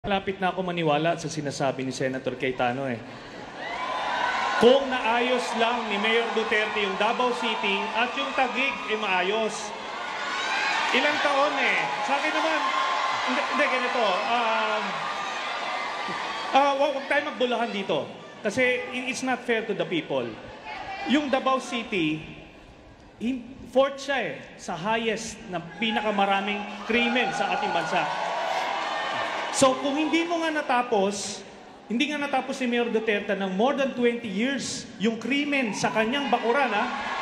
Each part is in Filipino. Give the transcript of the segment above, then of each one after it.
Malapit na ako maniwala sa sinasabi ni Senator Cayetano Kung naayos lang ni Mayor Duterte yung Davao City at yung Taguig maayos. Ilang taon Sa akin naman, hindi ganito. Huwag tayo magbulahan dito. Kasi it's not fair to the people. Yung Davao City, fourth siya sa highest na pinakamaraming krimen sa ating bansa. So kung hindi mo nga natapos, hindi nga natapos si Mayor Duterte ng more than 20 years yung krimen sa kanyang bakuran,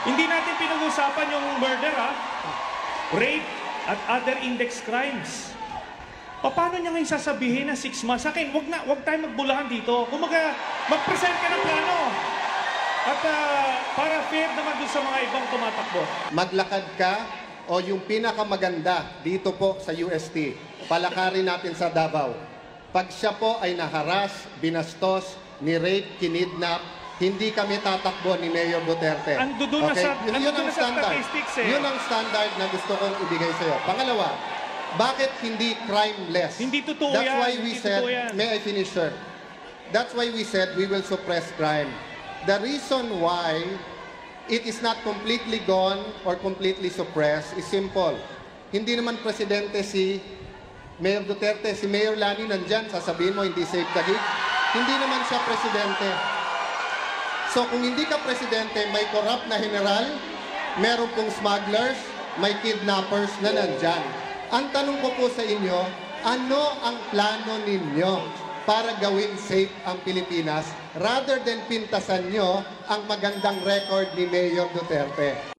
hindi natin pinag-usapan yung murder, rape at other index crimes. Paano niya ngayon sasabihin na 6 months? Sa akin, wag tayo magbulahan dito. Kung mag-present ka ng plano. At para fair naman dun sa mga ibang tumatakbo. Maglakad ka o yung pinakamaganda dito po sa UST, palakarin natin sa Davao. Pag siya po ay naharas, binastos, ni-rape, kinidnap, hindi kami tatakbo ni Mayor Duterte. Andun na sa statistics Yun ang standard na gusto kong ibigay sa'yo. Pangalawa, bakit hindi crime-less? Hindi totoo That's yan. why we said, may I finish, sir? That's why we said we will suppress crime. The reason why it is not completely gone or completely suppressed is simple. Hindi naman presidente si Mayor Duterte, si Mayor Lani nandyan, sasabihin mo hindi safe Taguig. Hindi naman siya presidente. So kung hindi ka presidente, may corrupt na general, meron pong smugglers, may kidnappers na nandyan. Ang tanong ko po sa inyo, ano ang plano ninyo para gawing safe ang Pilipinas rather than pintasan nyo ang magandang record ni Mayor Duterte?